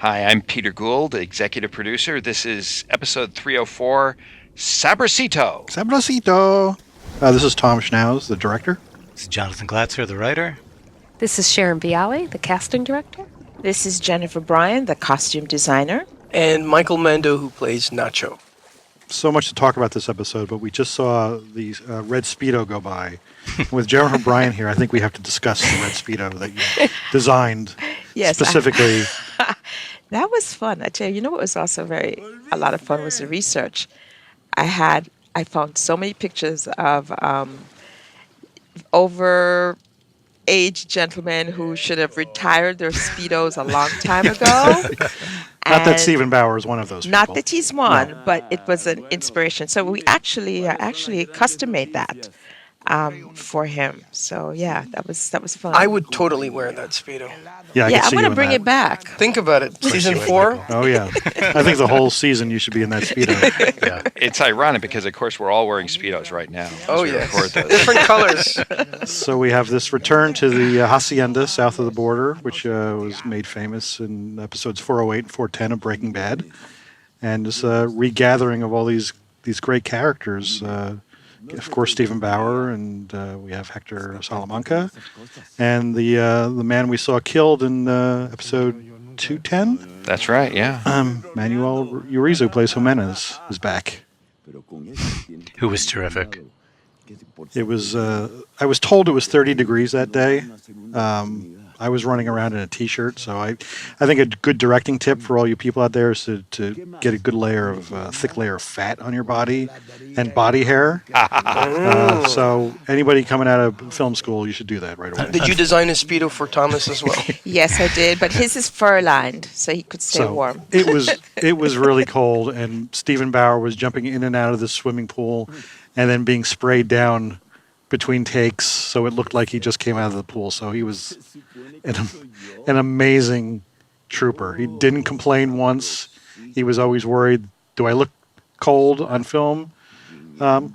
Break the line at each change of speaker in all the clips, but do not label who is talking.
Hi, I'm Peter Gould, executive producer. This is episode 304, Sabrosito.
Sabrosito. This is Tom Schnauz, the director.
This is Jonathan Glatzer, the writer.
This is Sharon Bialy, the casting director.
This is Jennifer Bryan, the costume designer.
And Michael Mando, who plays Nacho.
So much to talk about this episode, but we just saw the red Speedo go by. With Jennifer Bryan here, I think we have to discuss the red Speedo that you designed specifically.
That was fun. I tell you, what was also a lot of fun was the research. I found so many pictures of over-aged gentlemen who should have retired their Speedos a long time ago.
Not that Stephen Bauer is one of those people.
Not that he's one, but it was an inspiration. So we actually custom made that for him. So yeah, that was fun.
I would totally wear that Speedo.
Yeah,
I'm going to bring it back.
Think about it. Season 4.
Oh yeah, I think the whole season you should be in that Speedo.
Yeah. It's ironic because, of course, we're all wearing Speedos right now.
Oh yeah, different colors.
So we have this return to the hacienda south of the border, which was made famous in episodes 408 and 410 of Breaking Bad, and this regathering of all these great characters. Of course, Stephen Bauer, and we have Hector Salamanca, and the man we saw killed in episode 210.
That's right, yeah.
Manuel Urizo, who plays Jimenez, is back.
Who was terrific.
It was. I was told it was 30 degrees that day. I was running around in a T-shirt, so I think a good directing tip for all you people out there is to get a good layer of thick layer of fat on your body and body hair. So anybody coming out of film school, you should do that right away.
Did you design a Speedo for Thomas as well?
Yes, I did, but his is fur-lined, so he could stay warm.
It was really cold, and Stephen Bauer was jumping in and out of the swimming pool, and then being sprayed down between takes, so it looked like he just came out of the pool. So he was an amazing trooper. He didn't complain once. He was always worried, do I look cold on film?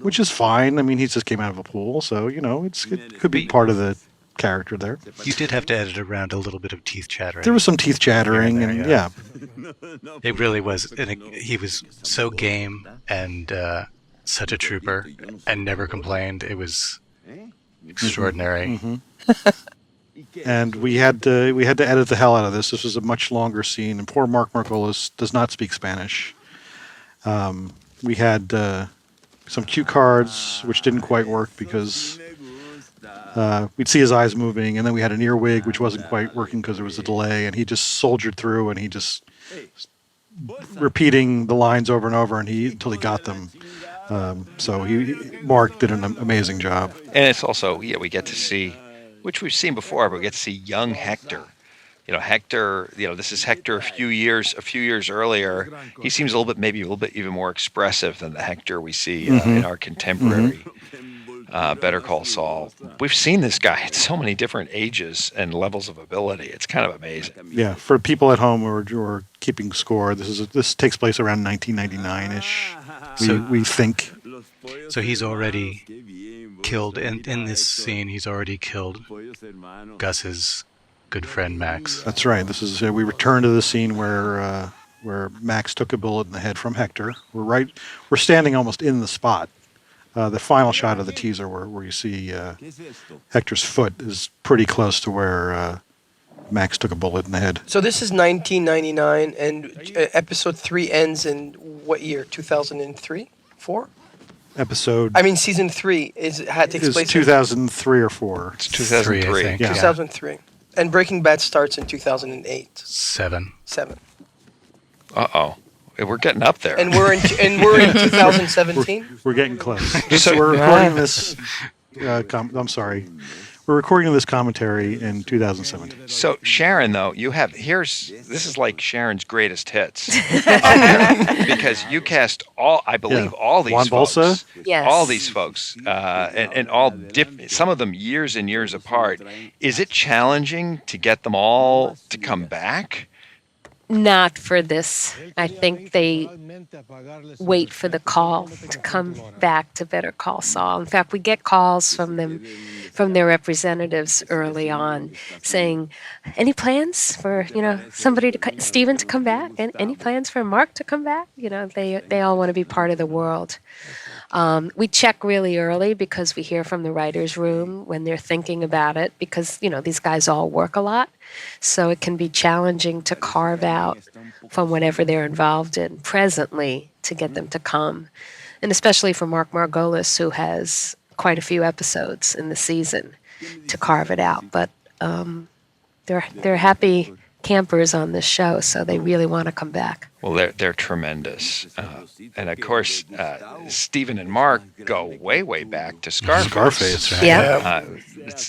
Which is fine. I mean, he just came out of a pool, so, it could be part of the character there.
You did have to edit around a little bit of teeth chattering.
There was some teeth chattering, and yeah.
It really was. He was so game and such a trooper and never complained. It was extraordinary.
Mm-hmm. And we had to edit the hell out of this. This was a much longer scene, and poor Mark Margolis does not speak Spanish. We had some cue cards, which didn't quite work because we'd see his eyes moving, and then we had an earwig, which wasn't quite working because there was a delay, and he just soldiered through, and he just repeating the lines over and over, until he got them. So Mark did an amazing job.
And it's also, we get to see, which we've seen before, but we get to see young Hector. Hector, this is Hector a few years earlier. He seems maybe a little bit even more expressive than the Hector we see in our contemporary Better Call Saul. We've seen this guy at so many different ages and levels of ability. It's kind of amazing.
Yeah, for people at home who are keeping score, this takes place around 1999-ish. We think.
So he's already killed in this scene. He's already killed Gus's good friend Max.
That's right. This is we return to the scene where Max took a bullet in the head from Hector. We're standing almost in the spot. The final shot of the teaser where you see Hector's foot is pretty close to where Max took a bullet in the head.
So this is 1999, and episode 3 ends in what year? 2003? 4? Season 3 takes place
2003 or 4.
It's 2003.
I think.
Yeah.
2003. And Breaking Bad starts in 2008.
7.
Uh-oh. We're getting up there.
And we're in 2017.
We're getting close. So we're recording this. I'm sorry. We're recording this commentary in 2017.
So Sharon, though, this is like Sharon's greatest hits because you cast all these
Juan
folks,
Bolsa?
Yes.
all these folks, and all some of them years and years apart. Is it challenging to get them all to come back?
Not for this. I think they wait for the call to come back to Better Call Saul. In fact, we get calls from them, from their representatives early on, saying, "Any plans for somebody to Steven to come back? And any plans for Mark to come back?" They all want to be part of the world. We check really early because we hear from the writers' room when they're thinking about it, because these guys all work a lot, so it can be challenging to carve out from whatever they're involved in presently to get them to come, and especially for Mark Margolis, who has quite a few episodes in the season, to carve it out. But they're happy campers on this show, so they really want to come back.
Well, they're tremendous, and of course, Stephen and Mark go way back to Scarface.
Scarface, right?
Yeah.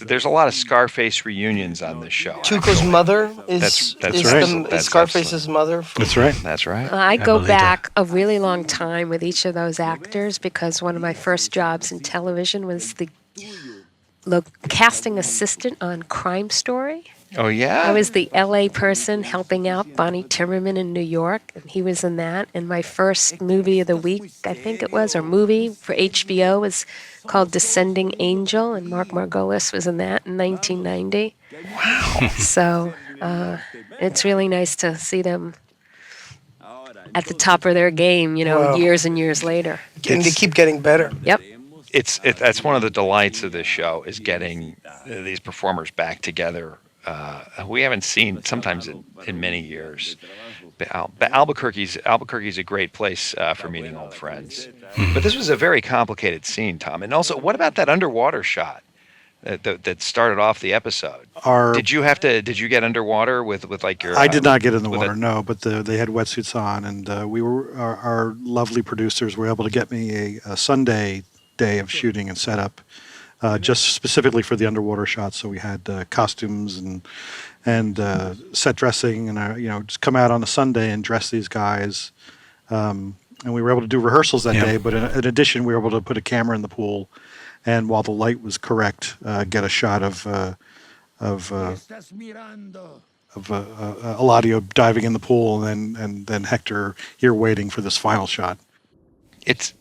There's a lot of Scarface reunions on this show.
Tuco's
actually.
mother
That's
is
right.
Scarface's mother.
That's right.
That's right.
I go
Abuelita.
back a really long time with each of those actors, because one of my first jobs in television was the casting assistant on Crime Story.
Oh yeah.
I was the LA person helping out Bonnie Timmerman in New York, and he was in that. And my first movie of the week, I think it was, or movie for HBO, was called Descending Angel, and Mark Margolis was in that in 1990. Wow. So it's really nice to see them at the top of their game,
Wow.
years and years later.
And they keep getting better.
Yep.
That's one of the delights of this show, is getting these performers back together. We haven't seen sometimes in many years. But Albuquerque's a great place for meeting old friends. But this was a very complicated scene, Tom. And also, what about that underwater shot that started off the episode? Did you get underwater with like your?
I did not get in the
with
water, no, but they had wetsuits on, and our lovely producers were able to get me a Sunday day of shooting and setup, just specifically for the underwater shots. So we had costumes and set dressing, and just come out on a Sunday and dress these guys. And we were able to do rehearsals that day, but in addition, we were able to put a camera in the pool, and while the light was correct, get a shot of Eladio diving in the pool, and then Hector here waiting for this final shot.
This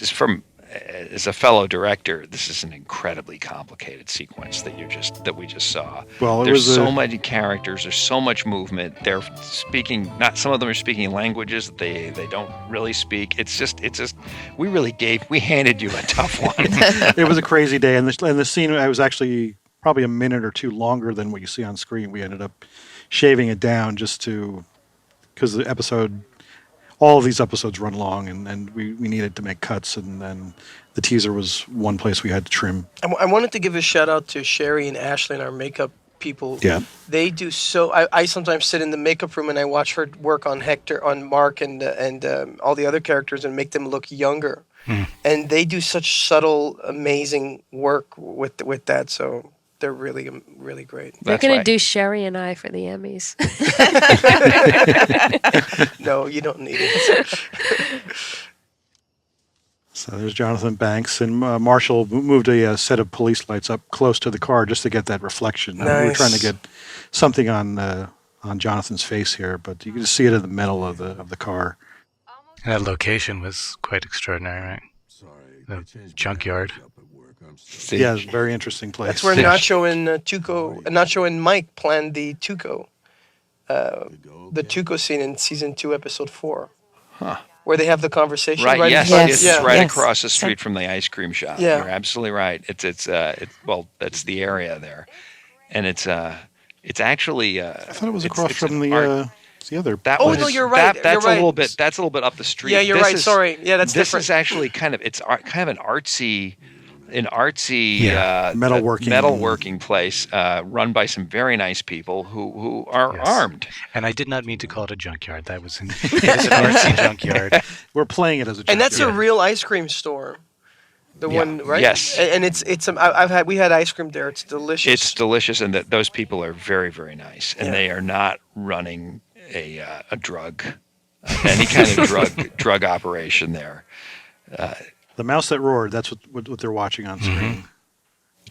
is from. As a fellow director, this is an incredibly complicated sequence that we just saw.
Well,
there's so many characters, there's so much movement. They're speaking, not some of them are speaking languages that they don't really speak. It's just we handed you a tough one.
It was a crazy day, and the scene, I was actually probably a minute or two longer than what you see on screen. We ended up shaving it down because the episode. All of these episodes run long, and we needed to make cuts, and then the teaser was one place we had to trim.
I wanted to give a shout out to Sherry and Ashley, our makeup people.
Yeah.
They do so. I sometimes sit in the makeup room and I watch her work on Hector, on Mark, and all the other characters, and make them look younger. And they do such subtle, amazing work with that. So they're really, really great.
They're going to do Sherry and I for the Emmys.
No, you don't need it.
So there's Jonathan Banks, and Marshall moved a set of police lights up close to the car just to get that reflection.
Nice.
We were trying to get something on Jonathan's face here, but you can just see it in the middle of the car.
And that location was quite extraordinary, right? The junkyard.
Yeah, it's a very interesting place.
That's where Nacho and Mike planned the Tuco scene in season 2, episode 4.
Huh.
Where they have the conversation.
Right. Yes.
Yes.
It's right
Yes.
across the street from the ice cream shop.
Yeah.
You're absolutely right. It's that's the area there, and it's actually.
I thought it was across from the other.
No, you're right.
That's
You're
a little
right.
bit. That's a little bit up the street.
Yeah, you're right. Sorry. Yeah, that's
this
different.
is actually kind of an artsy metalworking place run by some very nice people who are armed.
And I did not mean to call it a junkyard. It is an artsy junkyard.
We're playing it as a junkyard.
And that's a real ice cream store. The one, right?
Yes.
And we had ice cream there. It's delicious.
It's delicious, and those people are very, very nice, and they are not running a drug, any kind of drug operation there.
The Mouse That Roared. That's what they're watching on screen.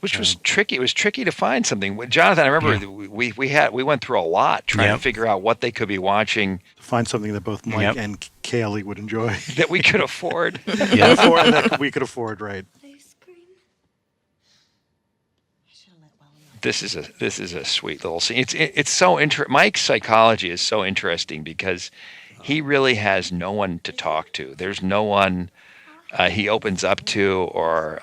which was tricky. It was tricky to find something. Jonathan, I remember we went through a lot trying to figure out what they could be watching.
Find something that both Mike and Kaylee would enjoy.
That we could afford.
That we could afford, right?
This is a sweet little scene. It's so Mike's psychology is so interesting because he really has no one to talk to. There's no one he opens up to or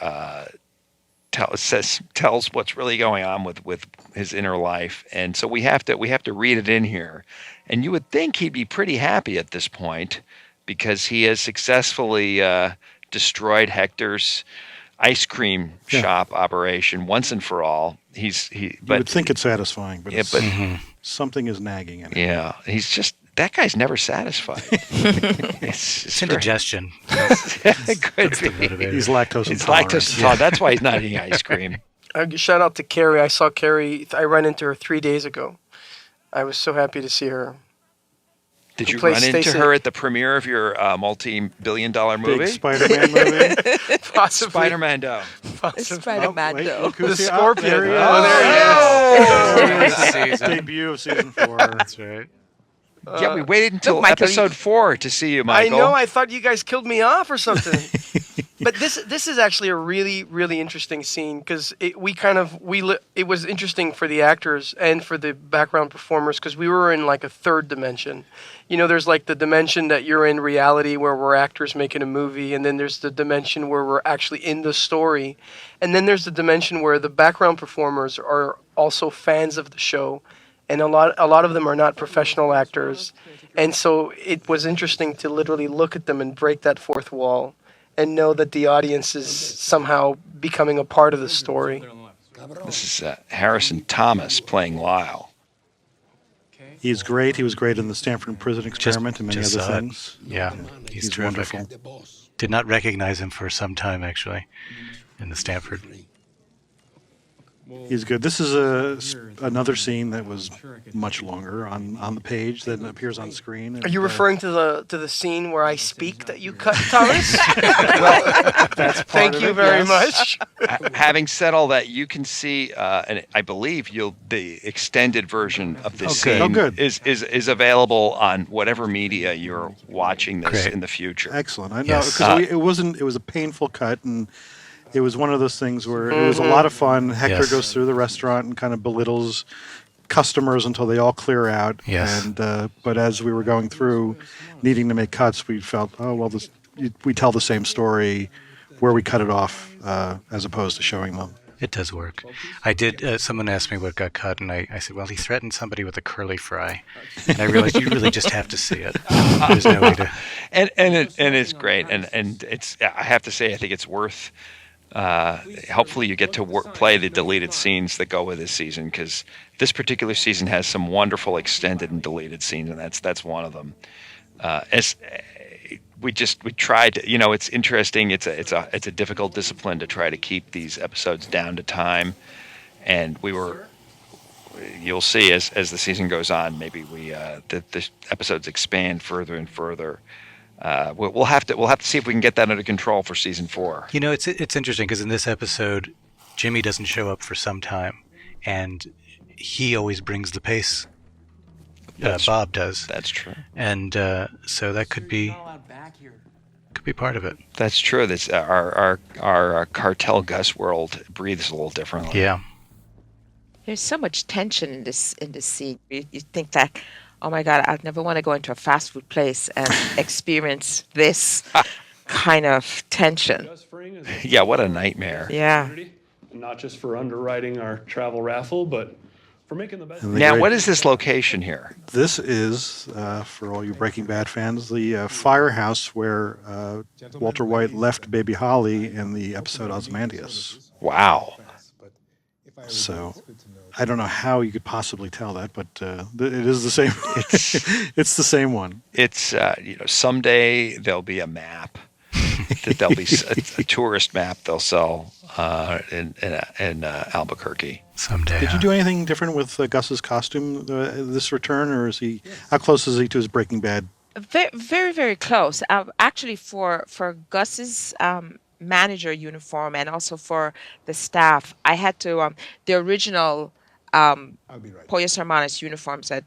tells what's really going on with his inner life, and so we have to read it in here. And you would think he'd be pretty happy at this point because he has successfully destroyed Hector's ice cream shop operation once and for all. You
would think it's satisfying, but something is nagging in it.
Yeah, that guy's never satisfied.
It's indigestion.
Could be.
He's lactose intolerant.
He's lactose intolerant. That's why he's not eating ice cream.
Shout out to Carrie. I saw Carrie. I ran into her 3 days ago. I was so happy to see her.
Did you run into her at the premiere of your multi-billion-dollar movie?
Big Spider-Man movie?
Possibly.
Spider-Mando.
Spider-Mando.
The Scorpion.
There he is.
There he is.
Debut of season 4.
That's right.
Yeah, we waited until
Look, Michael,
episode 4 to see you, Michael.
I know. I thought you guys killed me off or something. But this is actually a really, really interesting scene because it was interesting for the actors and for the background performers because we were in like a third dimension. You know, there's like the dimension that you're in reality where we're actors making a movie, and then there's the dimension where we're actually in the story, and then there's the dimension where the background performers are also fans of the show. And a lot of them are not professional actors. And so it was interesting to literally look at them and break that fourth wall and know that the audience is somehow becoming a part of the story.
This is Harrison Thomas playing Lyle.
He's great. He was great in the Stanford Prison Experiment and many other things.
Yeah, he's terrific.
Wonderful.
Did not recognize him for some time, actually, in the Stanford.
He's good. This is another scene that was much longer on the page than appears on screen. And,
Are you referring to the scene where I speak that you cut, Thomas?
That's
Thank you very much.
Having said all that, you can see, and I believe the extended version of this scene is available on whatever media you're watching this in the future.
Excellent. I know because it was a painful cut, and it was one of those things where it was a lot of fun. Hector goes through the restaurant and kind of belittles customers until they all clear out.
Yes.
And but as we were going through, needing to make cuts, we felt, we tell the same story where we cut it off, as opposed to showing them.
It does work. I did. Someone asked me what got cut, and I said, "Well, he threatened somebody with a curly fry," and I realized you really just have to see it. There's no way to.
And it's great, and it's. I have to say, I think it's worth. Hopefully you get to play the deleted scenes that go with this season, because this particular season has some wonderful extended and deleted scenes, and that's one of them. We tried to, it's interesting. It's a difficult discipline to try to keep these episodes down to time, and you'll see as the season goes on, maybe the episodes expand further and further. We'll have to see if we can get that under control for season 4.
It's interesting because in this episode, Jimmy doesn't show up for some time, and he always brings the pace. Bob does.
That's true.
And so that could be part of it.
That's true. That's our cartel Gus world breathes a little differently.
Yeah.
There's so much tension in this scene. You think that, oh my God, I'd never want to go into a fast food place and experience this kind of tension.
Yeah, what a nightmare.
Yeah.
Not just for underwriting our travel raffle, but for making the best.
Now, what is this location here?
This is, for all you Breaking Bad fans, the firehouse where Walter White left Baby Holly in the episode Ozymandias.
Wow.
So I don't know how you could possibly tell that, but it is the same. It's the same one.
It's someday there'll be a map. That there'll be a tourist map they'll sell in Albuquerque
someday.
Did you do anything different with Gus's costume this return, or how close is he to his Breaking Bad?
Very, very, very close. Actually, for Gus's manager uniform and also for the staff, I had to the original Pollos Hermanos uniforms had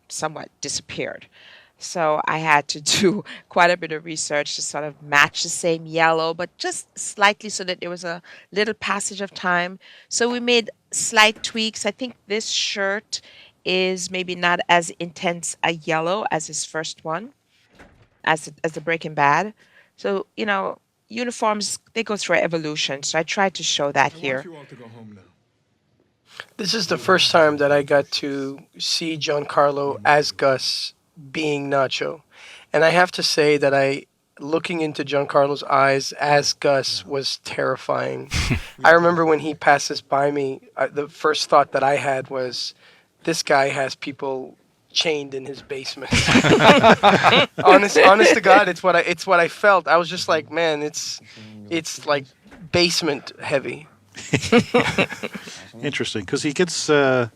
somewhat disappeared. So I had to do quite a bit of research to sort of match the same yellow, but just slightly so that there was a little passage of time. So we made slight tweaks. I think this shirt is maybe not as intense a yellow as his first one, as the Breaking Bad. So, uniforms, they go through evolution. So I tried to show that here.
This is the first time that I got to see Giancarlo as Gus being Nacho. And I have to say that looking into Giancarlo's eyes as Gus was terrifying. I remember when he passes by me, the first thought that I had was, this guy has people chained in his basement. honest to God, it's what I felt. I was just like, man, it's like basement heavy.
Interesting, because he gets sort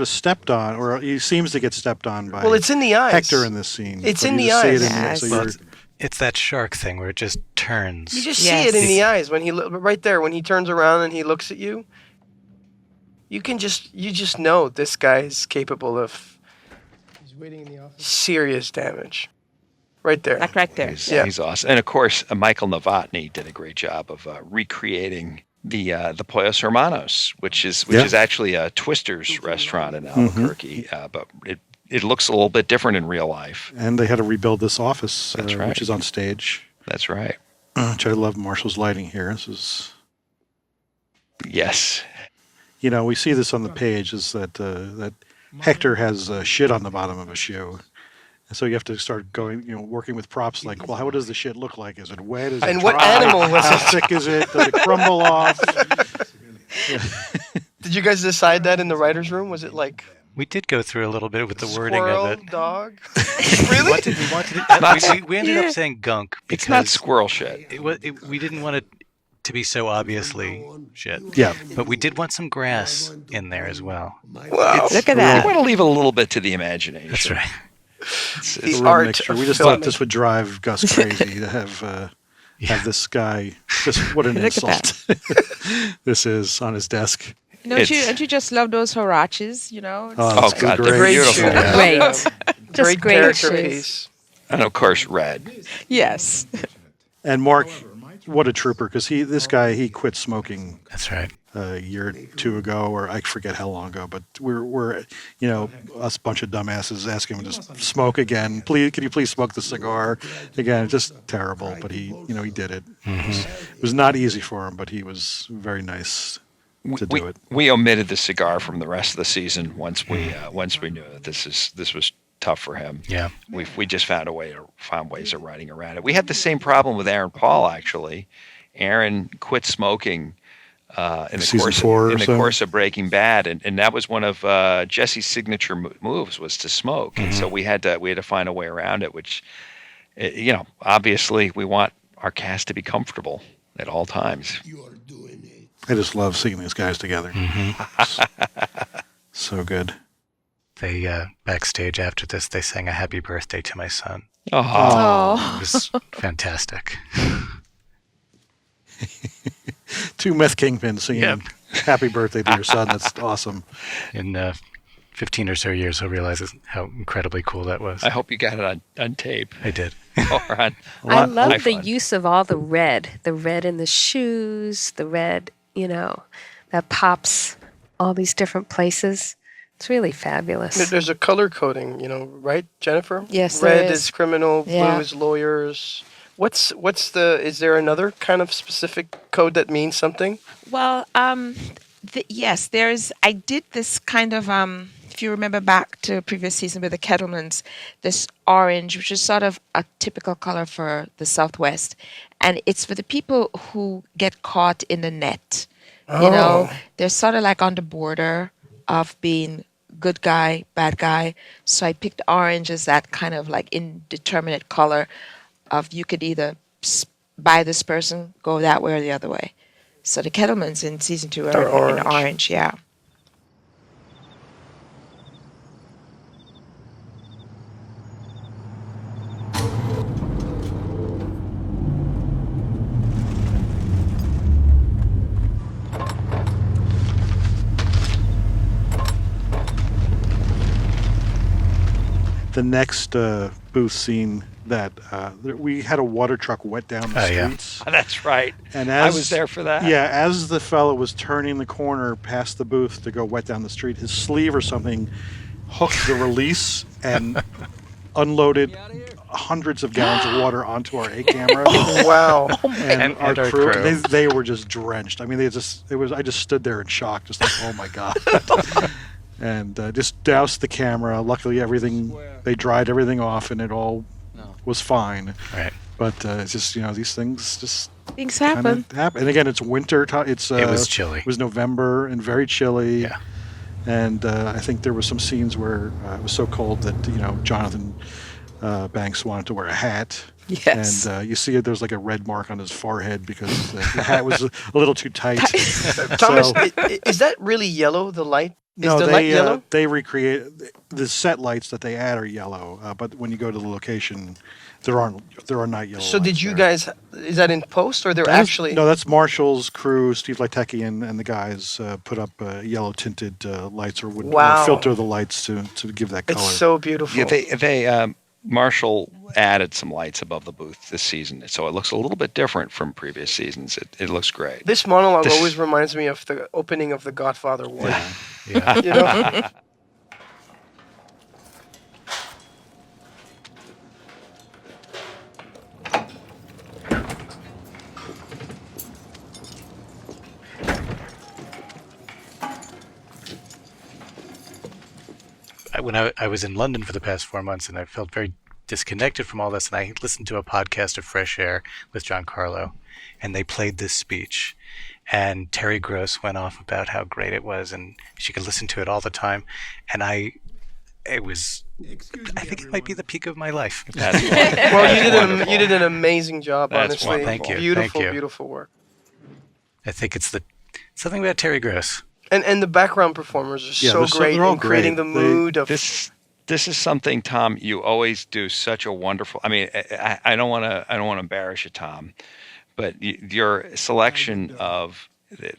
of stepped on, or he seems to get stepped on by.
Well, it's in the eyes.
Hector in this scene.
It's
but
in
you
the
just see it
eyes.
in the-
Yes.
so
Well,
you're-
it's that shark thing where it just turns.
You just
Yes.
see it in the eyes when right there when he turns around and he looks at you. You just know this guy is capable of serious damage. Right there.
Like right there.
He's awesome. And of course, Michael Novotny did a great job of recreating the Pollos Hermanos, which is actually a Twister's restaurant in Albuquerque, but it looks a little bit different in real life.
and they had to rebuild this office,
That's right.
which is on stage.
That's right.
Which I love Marshall's lighting here. This is,
Yes.
we see this on the page, is that Hector has shit on the bottom of a shoe. And so you have to start going, working with props like, well, how does the shit look like? Is it wet? Is it
And what
dry?
animal was
How
it?
thick is it? Does it crumble off?
Did you guys decide that in the writer's room? Was it like
We did go through a little bit with the wording
squirrel,
of it.
dog?
We
Really?
wanted it, we ended up saying gunk because
It's not squirrel shit.
we didn't want it to be so obviously shit.
Yeah.
But we did want some grass in there as well.
Wow.
Look at
You
that.
want to leave a little bit to the imagination.
That's right.
It's
The
A real
art
mixture.
of
We just
filming.
thought this would drive Gus crazy to have this guy. What an
Look at
insult this is on his desk.
Don't
It's-
you just love those huaraches, It's-
Oh,
it's
God,
great.
Great
beautiful.
shoe.
Yeah.
Great.
Yeah.
Just
Great
great
character
shoes.
piece.
And of course, red.
Yes.
And Mark, what a trooper! Because this guy quit smoking
That's right.
a year or two ago, or I forget how long ago. But we're us bunch of dumbasses asking him to smoke again. Please, can you please smoke the cigar again? Just terrible. But he did it. It was not easy for him, but he was very nice to do it.
We omitted the cigar from the rest of the season once we knew that this was tough for him.
Yeah.
We just found ways of writing around it. We had the same problem with Aaron Paul actually. Aaron quit smoking in the
Season 4 or so.
course of Breaking Bad, and that was one of Jesse's signature moves was to smoke, and so we had to find a way around it. Which, obviously we want our cast to be comfortable at all times.
I just love seeing these guys together. So good.
They backstage after this, they sang a happy birthday to my son.
Oh,
Oh.
It was fantastic.
2 meth kingpins singing "Happy Birthday" to your son. That's awesome.
In 15 or so years, he'll realize how incredibly cool that was.
I hope you got it on tape
I did.
or on.
I love the
iPhone.
use of all the red in the shoes, the red, that pops all these different places. It's really fabulous.
There's a color coding, right, Jennifer?
Yes, there
Red
is.
is criminal,
Yeah.
blue is lawyers. Is there another kind of specific code that means something?
Well, yes, I did this kind of, if you remember back to a previous season with the Kettlemans, this orange, which is sort of a typical color for the Southwest. And it's for the people who get caught in the net. They're sort of like on the border of being good guy, bad guy. So I picked orange as that kind of like indeterminate color of you could either buy this person, go that way or the other way. So the Kettlemans in season 2 are
Are
in orange, yeah.
the next booth scene that we had a water truck wet down the streets.
That's right.
And
I was there for that.
Yeah, as the fellow was turning the corner past the booth to go wet down the street, his sleeve or something hooked the release and unloaded hundreds of gallons of water onto our A camera.
Wow.
And our crew,
crew.
they were just drenched. I mean, I just stood there in shock, just like, oh my God. And just doused the camera. Luckily, they dried everything off and it all was fine.
Right.
But it's just, these things just
Things
kinda
happen.
And again, it's winter. It
was chilly.
It was November and very chilly.
Yeah.
And I think there were some scenes where it was so cold that, Jonathan Banks wanted to wear a hat.
Yes.
And you see there's like a red mark on his forehead because the hat was a little too tight.
Thomas,
So-
is that really yellow, the light?
No,
is the light yellow?
they recreate the set lights that they add are yellow, but when you go to the location, there are not yellow.
So
lights
did you
there.
guys, is that in post or they're
That is-
actually?
No, that's Marshall's crew, Steve Lytecki and the guys put up yellow tinted lights or would
Wow.
filter the lights to give that color.
It's so beautiful.
Yeah, they Marshall added some lights above the booth this season, so it looks a little bit different from previous seasons. It looks great.
This monologue
This-
always reminds me of the opening of The Godfather 1.
Yeah.
You know?
When I was in London for the past 4 months, and I felt very disconnected from all this, and I listened to a podcast of Fresh Air with Giancarlo, and they played this speech, and Terry Gross went off about how great it was, and she could listen to it all the time, and I think it might be the peak of my life.
That's
Well, you did an amazing job,
That's
honestly.
wonderful.
Thank you.
Beautiful,
Thank you.
beautiful work.
I think it's something about Terry Gross.
And the background performers are
Yeah,
so great
they're all
in creating
great.
the mood of.
This is something, Tom. You always do such a wonderful. I mean, I don't want to embarrass you, Tom, but your selection of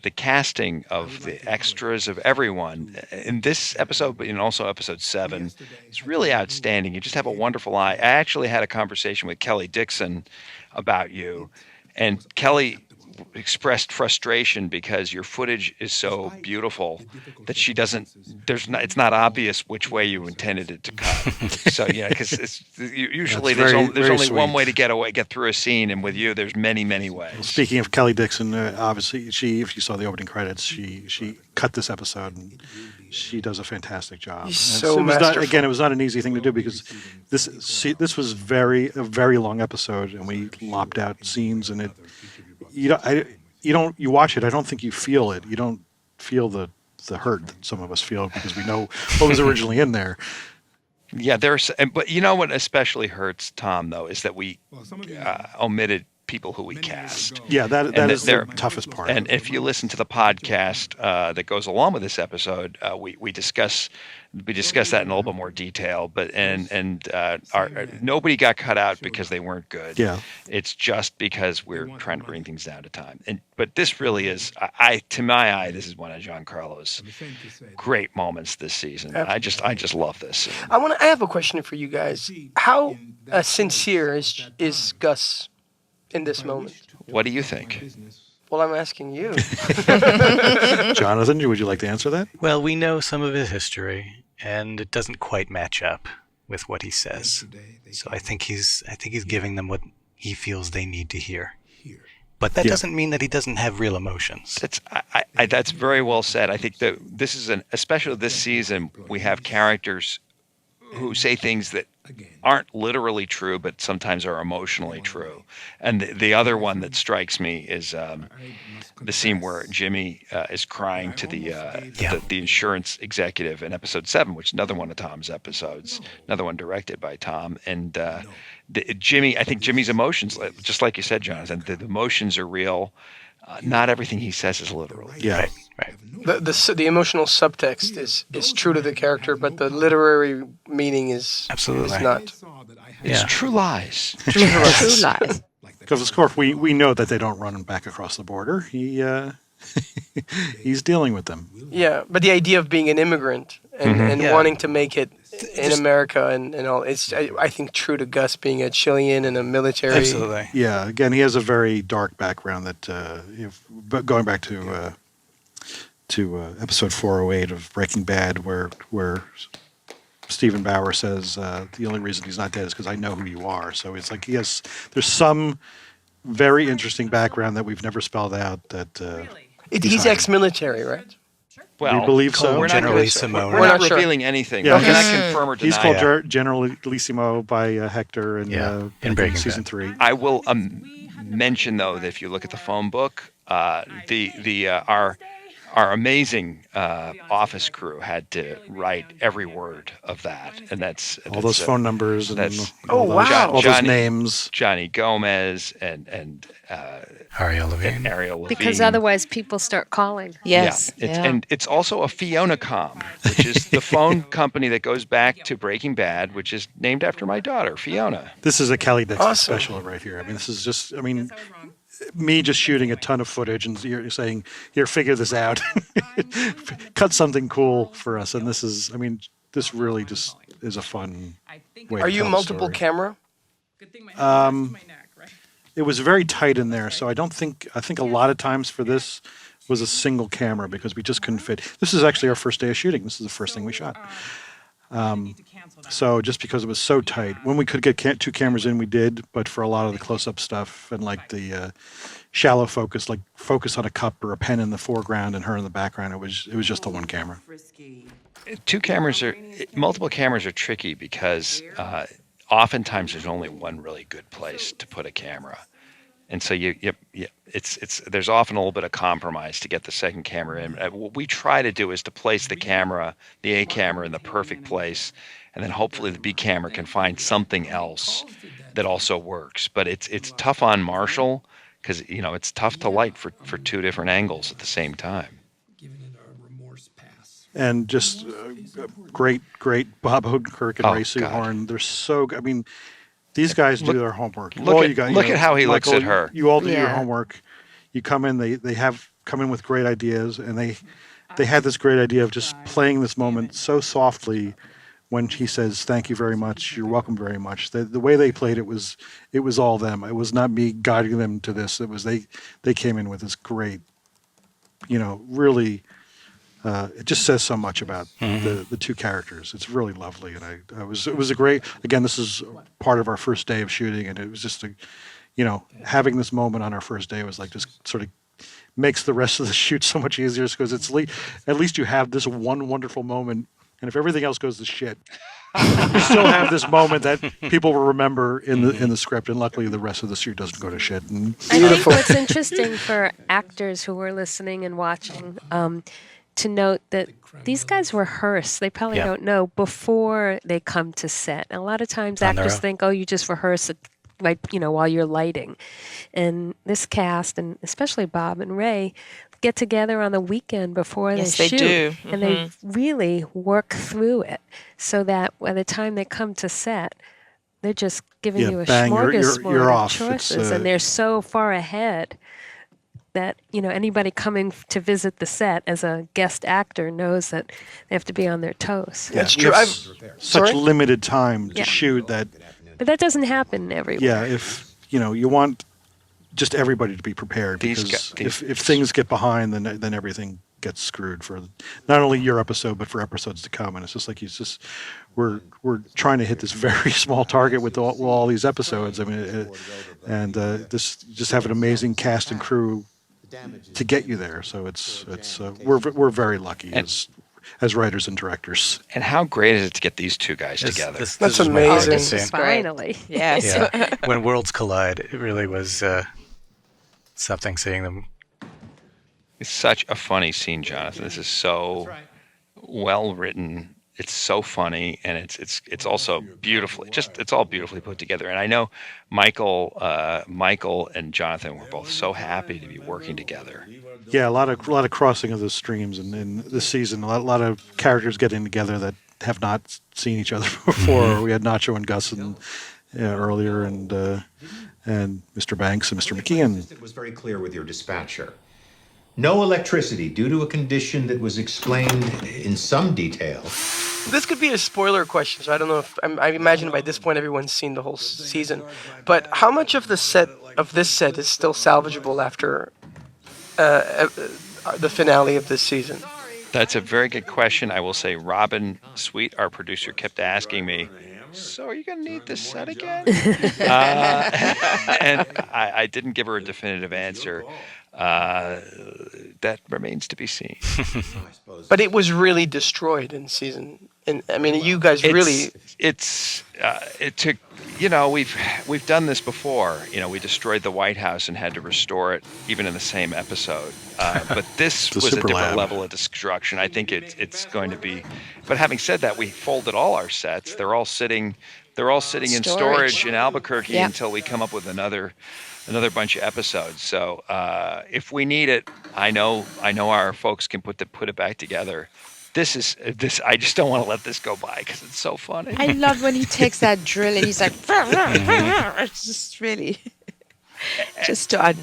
the casting of the extras of everyone in this episode, but also episode 7, is really outstanding. You just have a wonderful eye. I actually had a conversation with Kelly Dixon about you, and Kelly expressed frustration because your footage is so beautiful that she doesn't. It's not obvious which way you intended it to cut. So because usually
That's
there's
very
only one
sweet.
way to get through a scene, and with you, there's many ways.
Speaking of Kelly Dixon, obviously, if you saw the opening credits, she cut this episode, and she does a fantastic job.
She's
And
so
it was
masterful.
it was not an easy thing to do because this was a very long episode, and we lopped out scenes, and you watch it. I don't think you feel it. You don't feel the hurt that some of us feel because we know what was originally in there.
Yeah, but you know what especially hurts, Tom, though, is that we omitted people who we cast.
Yeah, that
And
is the toughest part.
And if you listen to the podcast that goes along with this episode, we discuss that in a little bit more detail. But nobody got cut out because they weren't good.
Yeah.
It's just because we're trying to bring things down to time. But this really is, to my eye, this is one of Giancarlo's great moments this season. I just love this.
I have a question for you guys. How sincere is Gus in this moment?
What do you think?
Well, I'm asking you.
Jonathan, would you like to answer that?
Well, we know some of his history, and it doesn't quite match up with what he says. So I think he's giving them what he feels they need to hear. But that doesn't mean that he doesn't have real emotions.
That's very well said. I think that this is especially this season, we have characters who say things that aren't literally true, but sometimes are emotionally true. And the other one that strikes me is the scene where Jimmy is crying to the insurance executive in episode 7, which is another one of Tom's episodes, another one directed by Tom. And Jimmy, I think Jimmy's emotions, just like you said, Jonathan, the emotions are real. Not everything he says is literal.
Yeah.
Right.
The emotional subtext is true to the character, but the literary meaning is
Absolutely.
not.
It's
Yeah.
true lies.
True lies.
Because of course we know that they don't run back across the border. He's dealing with them.
Yeah, but the idea of being an immigrant and wanting to make it in America and all. It's I think true to Gus being a Chilean and a military.
Absolutely.
Yeah, again, he has a very dark background that, but going back to episode 408 of Breaking Bad, where Stephen Bauer says the only reason he's not dead is because I know who you are. So it's like there's some very interesting background that we've never spelled out. That
He's ex-military, right?
Well,
we believe so.
We're not,
Generalissimo.
we're not
We're not sure.
revealing anything.
Yeah,
we cannot confirm or deny.
He's called
it.
Generalissimo by Hector in
Breaking
season
Bad.
3.
I will mention though that if you look at the phone book, our amazing office crew had to write every word of that, and that's
All those phone numbers and
that's-
all those,
wow.
all those
Johnny-
names.
Johnny Gomez and
Ariel Levine.
Ariel Levine.
Because otherwise people start calling.
Yes.
Yeah.
Yeah.
And it's also a Fionacom, which is the phone company that goes back to Breaking Bad, which is named after my daughter, Fiona.
This is a Kelly Dixon
Awesome.
special right here. I mean, this is just, me just shooting a ton of footage and you're saying, here, figure this out. Cut something cool for us. And this is, this really just is a fun way
Are
to
you
tell the
multiple
story.
camera?
It was very tight in there, so I think a lot of times for this was a single camera because we just couldn't fit. This is actually our first day of shooting. This is the first thing we shot. So just because it was so tight, when we could get 2 cameras in, we did. But for a lot of the close-up stuff and like the shallow focus, like focus on a cup or a pen in the foreground and her in the background, it was just the one camera.
Multiple cameras are tricky because oftentimes there's only one really good place to put a camera. And so there's often a little bit of compromise to get the second camera in. What we try to do is to place the A camera in the perfect place, and then hopefully the B camera can find something else that also works. But it's tough on Marshall because it's tough to light for 2 different angles at the same time.
And just great Bob Odenkirk and
Oh,
Ray
God.
Seehorn. They're so good. Look, guys do their homework.
Look at how he looks at her.
You all do your
Yeah.
homework. You come in. They have come in with great ideas, and they had this great idea of just playing this moment so softly. When he says, "Thank you very much. You're welcome very much." The way they played it was all them. It was not me guiding them to this. It was they came in with this great, really. It just says so much about the 2 characters. It's really lovely, and it was a great. Again, this is part of our first day of shooting, and it was just having this moment on our first day was like just sort of makes the rest of the shoot so much easier because at least you have this one wonderful moment, and if everything else goes to shit, you still have this moment that people will remember in the script, and luckily the rest of the shoot doesn't go to shit. And
I think what's interesting for actors who are listening and watching to note that these guys rehearse. They probably don't know before they come to set. A lot of times
On their
actors
own.
think, oh, you just rehearse it, like, while you're lighting. And this cast, and especially Bob and Ray, get together on the weekend before
Yes,
they
they
shoot.
do.
And they really work through it so that by the time they come to set, they're just giving you a
bang, you're
smorgasbord of
off. It's,
choices. And they're so far ahead that anybody coming to visit the set as a guest actor knows that they have to be on their toes.
That's
we
true.
have
Sorry?
such limited time to
Yeah.
shoot that.
But that doesn't happen everywhere.
Yeah, if you want just everybody to be prepared
These
because
guys-
if things get behind, then everything gets screwed for not only your episode but for episodes to come. And it's just like we're trying to hit this very small target with all these episodes. Just have an amazing cast and crew to get you there. So we're very lucky as writers and directors.
And how great is it to get these 2 guys together?
That's
is my
amazing.
favorite
This
scene.
is great.
Finally.
Yes.
Yeah. When worlds collide, it really was something seeing them.
It's such a funny scene, Jonathan. This is so well written. It's so funny, and it's also beautifully it's all beautifully put together. And I know Michael and Jonathan were both so happy to be working together.
Yeah, a lot of crossing of the streams in this season. A lot of characters getting together that have not seen each other before. We had Nacho and Gus earlier, and Mr. Banks and Mr. McKean.
It was very clear with your dispatcher. No electricity due to a condition that was explained in some detail.
This could be a spoiler question, so I don't know if I imagine by this point everyone's seen the whole season. But how much of this set is still salvageable after the finale of this season?
That's a very good question. I will say Robin Sweet, our producer, kept asking me, so are you going to need this set again? And I didn't give her a definitive answer. That remains to be seen.
But it was really destroyed in season. And I mean, you guys really.
It took. We've done this before. We destroyed the White House and had to restore it, even in the same episode. But this was a different
lab.
level of destruction. I think it's going to be. But having said that, we folded all our sets. They're all sitting in storage in Albuquerque until we come up with another bunch of episodes. So if we need it, I know our folks can put it back together. This. I just don't want to let this go by because it's so funny.
I love when he takes that drill and he's like, it's just really, just to.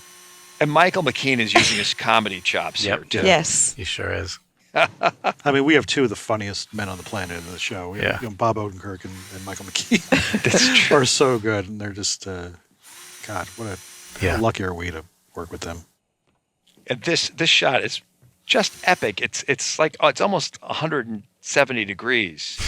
And Michael McKean is using his comedy chops here too.
Yes,
He sure is.
I mean, we have two of the funniest men on the planet in the show. We have, Bob Odenkirk and Michael McKean.
That's true.
Are so good, and they're just, God, what how lucky are we to work with them?
And this shot is just epic. It's like it's almost 170 degrees.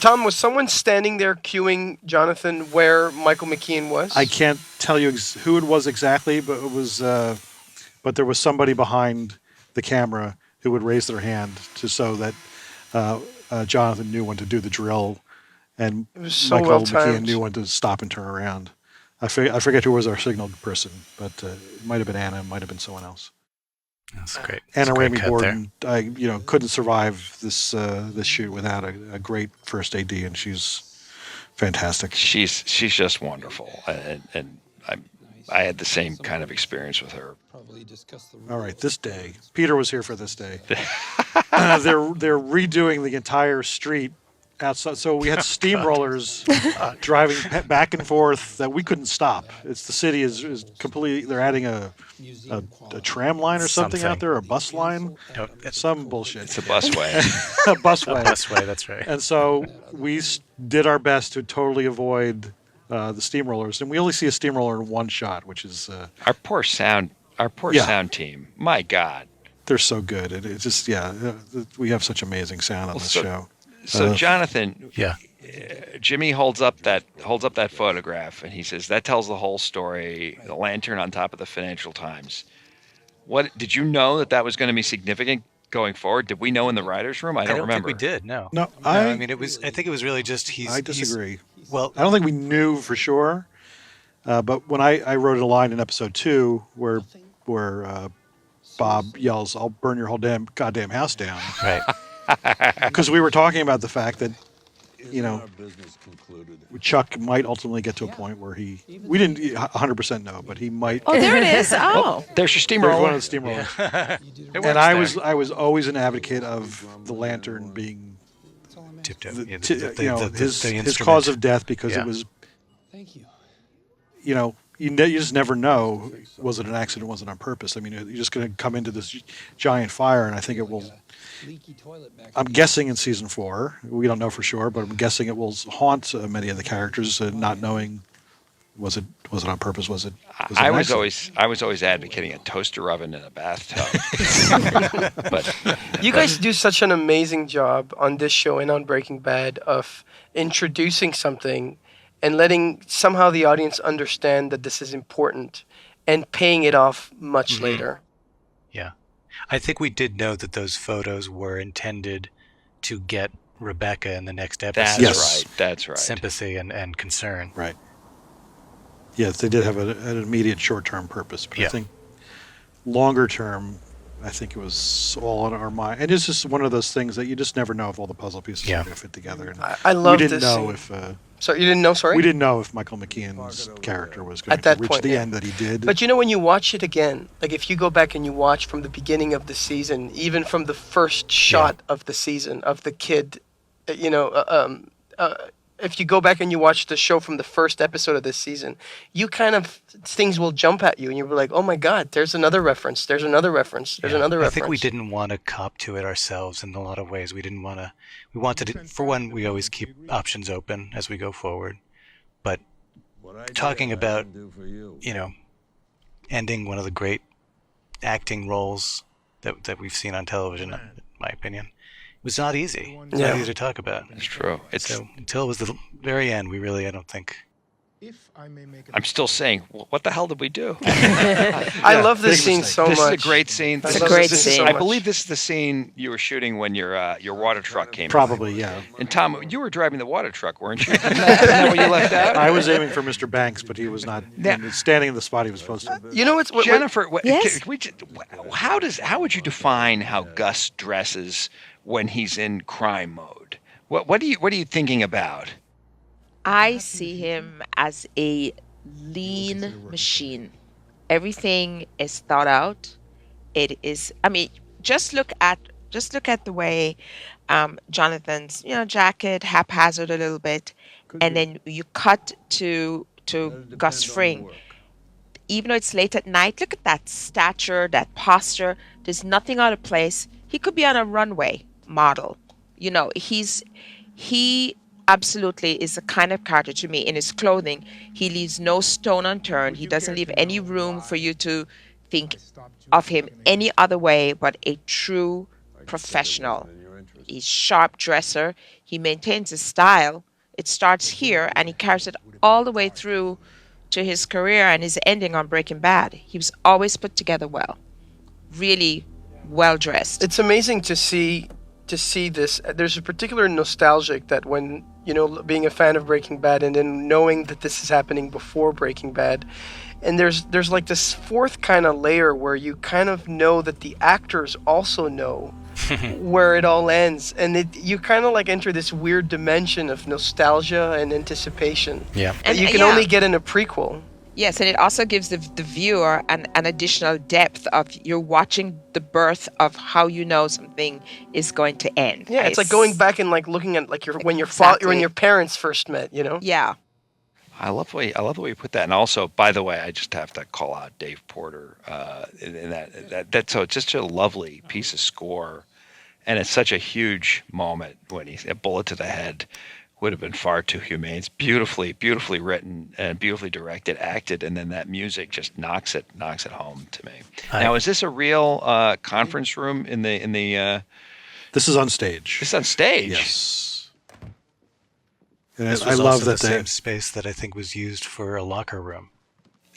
Tom, was someone standing there cueing Jonathan where Michael McKean was?
I can't tell you who it was exactly, but it was. But there was somebody behind the camera who would raise their hand so that Jonathan knew when to do the drill, and
It was so
Michael
well-timed.
McKean knew when to stop and turn around. I forget who was our signaled person, but it might have been Anna, it might have been someone else.
That's great.
Anna
That's a great
Ramey
cut
Borden, couldn't survive this shoot without a great first AD, and she's fantastic.
She's just wonderful, and I had the same kind of experience with her.
All right, this day, Peter was here for this day. They're redoing the entire street outside, so we had steamrollers driving back and forth that we couldn't stop. The city is completely. They're adding a tram line or something out there, a bus line, some bullshit.
It's a busway.
A busway.
Busway, that's right.
And so we did our best to totally avoid the steamrollers, and we only see a steamroller in one shot, which is
Our poor sound team. My God.
they're so good. It's just we have such amazing sound on this show.
So Jonathan,
Yeah.
Jimmy holds up that photograph, and he says that tells the whole story. The lantern on top of the Financial Times. What did you know that was going to be significant going forward? Did we know in the writers' room? I don't remember.
think we did. No.
No,
I mean, I think it was really just
I disagree.
Well,
I don't think we knew for sure, but when I wrote a line in episode 2 where Bob yells, "I'll burn your whole goddamn house down,"
right.
because we were talking about the fact that Chuck might ultimately get to a point where we didn't 100% know, but he might.
Oh, there it is. Oh,
There's your
There's
steamroller.
one of the steamrollers. And I was always an advocate of the lantern being
Tipped out.
his cause of death, because it was. You just never know. Was it an accident? Was it on purpose? I mean, you're just going to come into this giant fire, and I think it will. I'm guessing in season 4, we don't know for sure, but I'm guessing it will haunt many of the characters, not knowing was it on purpose? Was it
I
an
was
accident?
always advocating a toaster oven in a bathtub. But
You guys do such an amazing job on this show and on Breaking Bad of introducing something and letting somehow the audience understand that this is important and paying it off much later.
Yeah. I think we did know that those photos were intended to get Rebecca in the next episode.
That's right.
Sympathy and concern.
Right. Yes, they did have an immediate short-term purpose, but I think longer term, I think it was all in our mind. And it's just one of those things that you just never know if all the puzzle pieces are going to fit together. And
I love
we didn't
this
know
scene.
if
So you didn't know, sorry?
we didn't know if Michael McKean's character was going
At that
to reach
point,
the
yeah.
end that he did.
But you know, when you watch it again, like if you go back and you watch from the beginning of the season, even from the first shot of the season of the kid, you know, if you go back and you watch the show from the first episode of this season, you kind of, things will jump at you and you'll be like, oh my God, there's another reference, there's another reference, there's another
I
reference.
think we didn't want to cop to it ourselves in a lot of ways. We didn't want to. We wanted it. For one, we always keep options open as we go forward. But talking about, you know, ending one of the great acting roles that we've seen on television, in my opinion, it was not easy. It's not easy to talk about.
It's true. It's
So until it was the very end, we really, I don't think.
I'm still saying, what the hell did we do?
I love this
big
scene
mistake.
so
This
much.
is a great scene.
I
This
love
is-
great
this is-
scene.
I believe this is the scene you were shooting when your water truck came in.
Probably, yeah.
And Tom, you were driving the water truck, weren't you? Isn't that what you left out?
I was aiming for Mr. Banks, but he was not standing in the spot he was supposed to.
You know, what,
Jennifer,
Yes?
how would you define how Gus dresses when he's in crime mode? What are you thinking about?
I see him as a lean machine. Everything is thought out. It is. I mean, just look at the way Jonathan's jacket haphazard a little bit, and then you cut to Gus Fring. Even though it's late at night, look at that stature, that posture. There's nothing out of place. He could be on a runway model. You know, he absolutely is the kind of character to me. In his clothing, he leaves no stone unturned. He doesn't leave any room for you to think of him any other way but a true professional. He's sharp dresser. He maintains his style. It starts here and he carries it all the way through to his career and his ending on Breaking Bad. He was always put together well. Really well dressed.
it's amazing to see this. There's a particular nostalgic that when, you know, being a fan of Breaking Bad and then knowing that this is happening before Breaking Bad, and there's like this fourth kind of layer where you kind of know that the actors also know where it all ends, and you kind of like enter this weird dimension of nostalgia and anticipation
Yeah.
that you can
yeah.
only get in a prequel.
Yes, and it also gives the viewer an additional depth of you're watching the birth of how you know something is going to end.
Yeah, it's like going back and like looking at like when
Exactly.
your parents first met, you know.
Yeah.
I love the way you put that. And also, by the way, I just have to call out Dave Porter in that's so it's just a lovely piece of score, and it's such a huge moment when he's a bullet to the head would have been far too humane. It's beautifully written and beautifully directed, acted, and then that music just knocks it home to me. Now, is this a real conference room in the?
This is on stage.
It's on stage.
Yes. And
This
I
was
love
also
that
the
they
same space that I think was used for a locker room.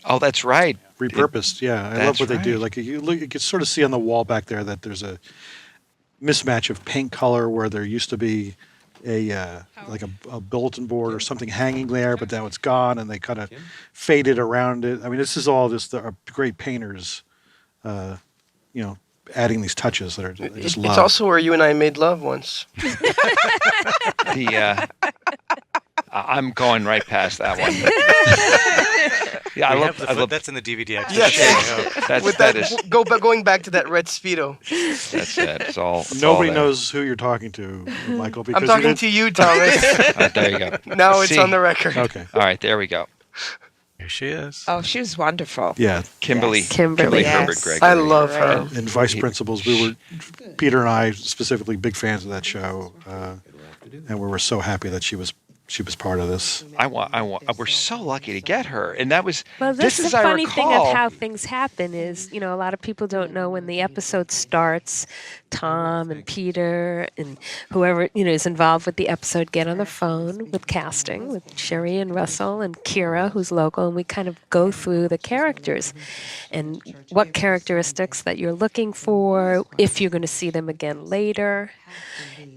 Oh, that's right.
repurposed. Yeah, I love
That's
what they do.
right.
Like you can sort of see on the wall back there that there's a mismatch of paint color where there used to be a like a bulletin board or something hanging there, but now it's gone, and they kind of faded around it. I mean, this is all just the great painters, adding these touches that are I just love.
It's also where you and I made love once.
I'm going right past that one. Yeah, I love
That's in the DVD extra.
With
that
that,
is
going back to that red Speedo.
that's it. It's all.
Nobody
all there.
knows who you're talking to, Michael. Because
I'm talking to you, Thomas.
There you go.
Now it's
See?
on the record.
Okay.
All right, there we go.
Here she is.
Oh, she was wonderful.
Yeah,
Kimberly.
Yes.
Kimberly,
Herbert
yes.
Gregory.
I love her.
and vice principals. We were Peter and I specifically big fans of that show, and we were so happy that she was part of this.
We're so lucky to get her, and that was.
Well,
this
that's
is
the
I
funny thing
recall.
of how things happen is, a lot of people don't know when the episode starts. Tom and Peter and whoever, is involved with the episode get on the phone with casting, with Sherry and Russell and Kira, who's local, and we kind of go through the characters and what characteristics that you're looking for, if you're going to see them again later.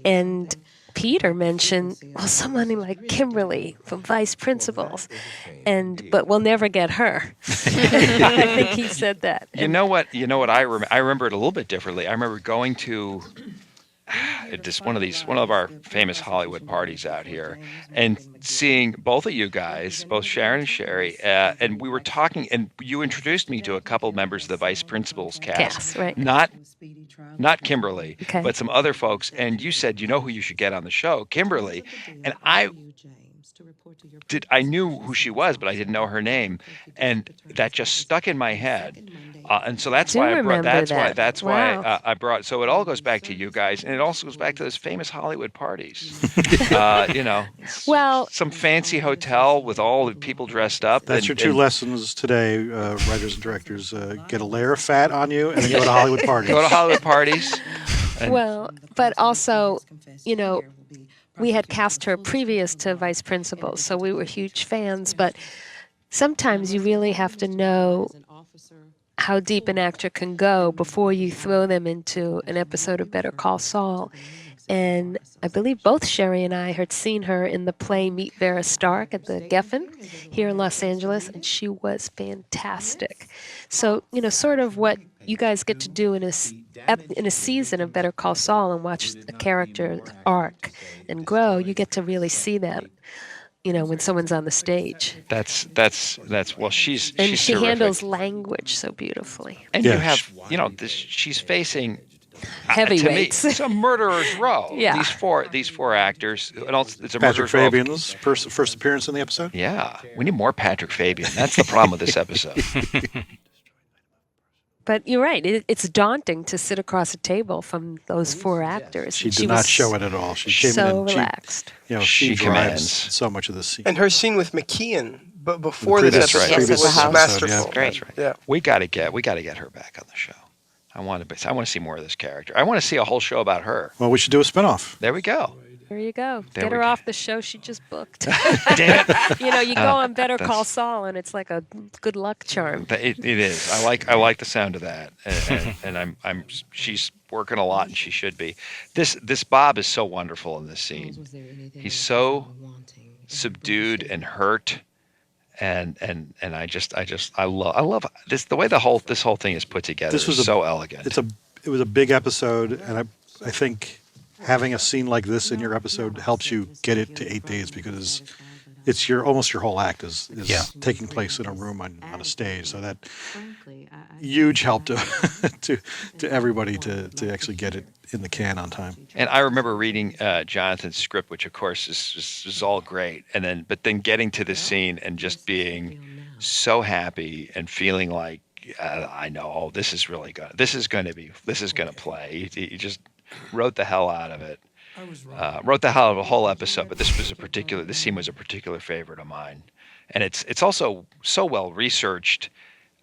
And Peter mentioned, well, someone like Kimberly from Vice Principals, but we'll never get her. I think he said that.
You know what? I remember it a little bit differently. I remember going to one of our famous Hollywood parties out here, and seeing both of you guys, both Sharon and Sherry, and we were talking, and you introduced me to a couple members of the Vice Principals cast,
Right.
Not Kimberly,
Okay.
but some other folks, and you said, you know who you should get on the show, Kimberly, and I knew who she was, but I didn't know her name, and that just stuck in my head, and so that's why I brought. That's why I brought. So it all goes back to you guys, and it also goes back to those famous Hollywood parties.
Well,
some fancy hotel with all the people dressed up.
That's your two lessons today, writers and directors. Get a layer of fat on you, and then go to Hollywood parties.
Go to Hollywood parties.
Well, but also, we had cast her previous to Vice Principals, so we were huge fans. But sometimes you really have to know how deep an actor can go before you throw them into an episode of Better Call Saul. And I believe both Sherry and I had seen her in the play Meet Vera Stark at the Geffen here in Los Angeles, and she was fantastic. So, sort of what you guys get to do in a season of Better Call Saul and watch a character arc and grow, you get to really see that, when someone's on the stage.
That's well, she's
she
terrific.
handles language so beautifully.
And you have, she's facing
Heavyweights.
To me, it's a murderer's row.
Yeah.
These four actors, and also it's a
Patrick
murderer's row.
Fabian's first appearance in the episode.
Yeah, we need more Patrick Fabian. That's the problem with this episode.
But you're right. It's daunting to sit across a table from those four actors.
She did not show it at all. She came
so
in and
relaxed.
She
drives
commands
so much of this scene.
And her scene with McKean, but before this
Previous-
episode,
previous
was
episode,
masterful.
yeah.
That's right.
Yeah.
We got to get her back on the show. I want to see more of this character. I want to see a whole show about her.
Well, we should do a spinoff.
There we go.
There you go.
There
Get
we
her
go.
off the show she just booked.
Damn it.
You go on Better Call Saul, and it's like a good luck charm.
It is. I like the sound of that, and she's working a lot, and she should be. This Bob is so wonderful in this scene. He's so subdued and hurt, and I love this, the way this whole thing is put together.
This was
so elegant.
It was a big episode, and I think having a scene like this in your episode helps you get it to 8 days, because it's almost your whole act is taking place in a room on a stage. So that huge help to everybody to actually get it in the can on time.
And I remember reading Jonathan's script, which of course is all great, but then getting to the scene and just being so happy and feeling like I know, this is going to play. He just wrote the hell out of it. Wrote the hell out of a whole episode, but this scene was a particular favorite of mine, and it's also so well researched.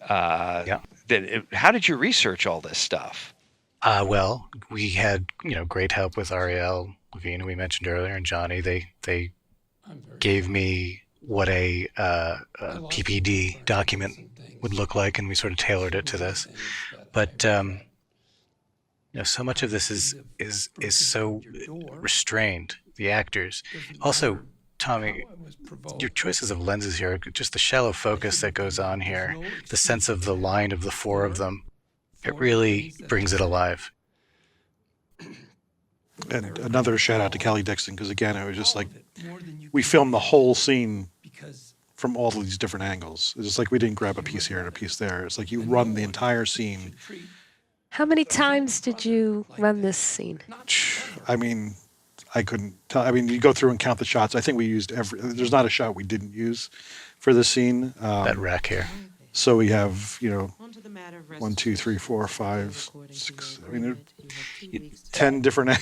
How did you research all this stuff?
Well, we had great help with Ariel Levine, who we mentioned earlier, and Johnny. They gave me what a PPD document would look like, and we sort of tailored it to this. But so much of this is so restrained. The actors, also Tommy, your choices of lenses here, just the shallow focus that goes on here, the sense of the line of the four of them, it really brings it alive.
And another shout out to Kelly Dixon, because again, it was just like we filmed the whole scene from all of these different angles. It's just like we didn't grab a piece here and a piece there. It's like you run the entire scene.
How many times did you run this scene?
I mean, I couldn't tell. I mean, you go through and count the shots. I think we used there's not a shot we didn't use for this scene.
That rack here.
So we have, 1, 2, 3, 4, 5, 6. I mean, 10 different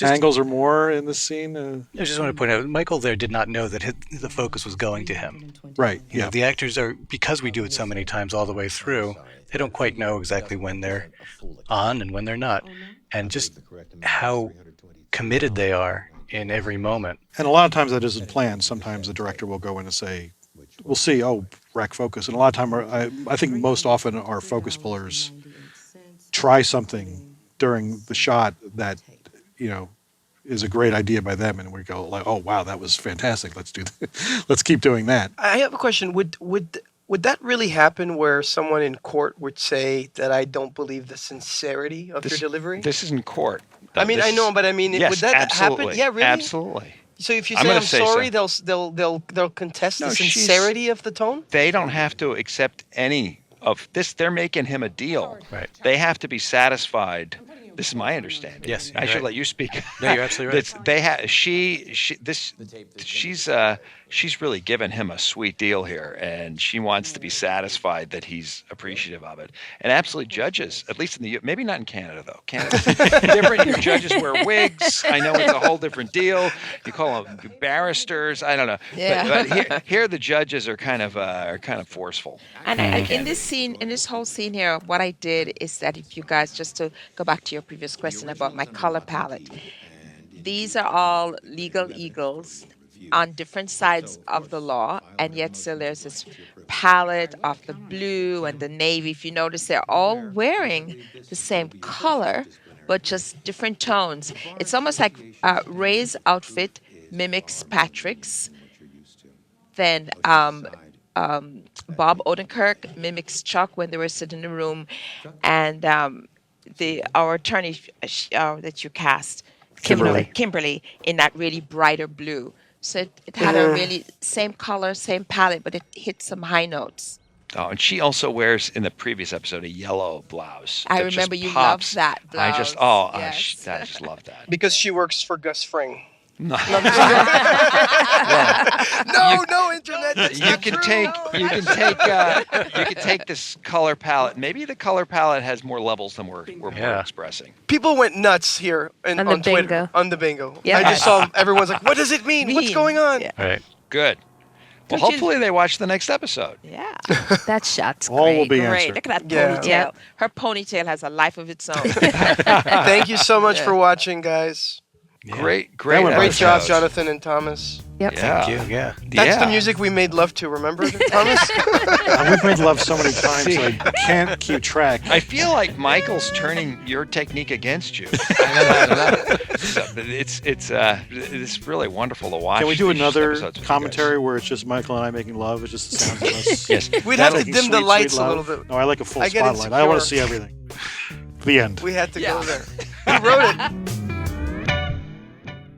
angles or more in this scene.
I just want to point out, Michael there did not know that the focus was going to him.
Right.
You know, the actors are, because we do it so many times all the way through, they don't quite know exactly when they're on and when they're not, and just how committed they are in every moment.
And a lot of times that isn't planned. Sometimes the director will go in and say, we'll see, rack focus. And a lot of time, I think most often our focus pullers try something during the shot that, is a great idea by them, and we go like, oh wow, that was fantastic. Let's do that. Let's keep doing that.
I have a question. Would that really happen where someone in court would say that I don't believe the sincerity of your delivery?
This is in court.
I mean, I know, but I mean,
yes,
would that
absolutely.
happen? Yeah, really?
Absolutely.
So if you
I'm
say
gonna
I'm
say
sorry,
so.
they'll contest
No,
the
she's-
sincerity of the tone?
They don't have to accept any of this. They're making him a deal.
Right.
They have to be satisfied. This is my understanding.
Yes,
I
you're
should
right.
let you speak.
No, you're absolutely right.
They have she's really given him a sweet deal here, and she wants to be satisfied that he's appreciative of it. And absolutely, judges, at least in the maybe not in Canada though. Canada's different. Your judges wear wigs. I know it's a whole different deal. You call them barristers. I don't know.
Yeah.
But here the judges are kind of forceful.
And in this scene, in this whole scene here, what I did is that if you guys, just to go back to your previous question about my color palette, these are all legal eagles on different sides of the law, and yet still there's this palette of the blue and the navy. If you notice, they're all wearing the same color, but just different tones. It's almost like Ray's outfit mimics Patrick's. Then Bob Odenkirk mimics Chuck when they were sitting in the room, and our attorney that you cast, Kimberly, in that really brighter blue. So it had a really same color, same palette, but it hit some high notes.
Oh, and she also wears in the previous episode a yellow blouse.
I
that just
remember you
pops.
loved that
I just
blouse. Yes.
I just love that.
Because she works for Gus Fring.
No.
No, internet. That's
You
not
can
true.
take
No.
you can take this color palette. Maybe the color palette has more levels than we're expressing.
People went nuts here
On the
on Twitter
bingo.
on the bingo.
Yeah.
I just saw everyone's like, "What does it mean? What's going on?"
Yeah.
Right.
Good. Well,
Don't you-
hopefully they watch the next episode.
Yeah.
That shot's
All will
great.
be
Great.
answered.
Look at that
Yeah.
ponytail.
Yeah.
Her ponytail has a life of its own.
Thank you so much
Yeah.
for watching, guys.
Yeah.
Great.
That went
Great job,
episode.
Jonathan and Thomas.
Yep.
Yeah.
Thank you. Yeah.
That's the
Yeah.
music we made love to. Remember, Thomas?
We've made love so many times I can't keep track.
I feel like Michael's turning your technique against you. I don't know. So, but it's really wonderful to watch.
Can we do
these
another
episodes with you
commentary where it's just Michael and I making love? It's just the sounds of us.
guys. Yes.
We'd have to
Making
dim the
sweet,
lights
sweet
a
love.
little bit.
No, I like a full
I get
spotlight. I want to
insecure.
see everything. The end.
We had to go there. Who wrote it?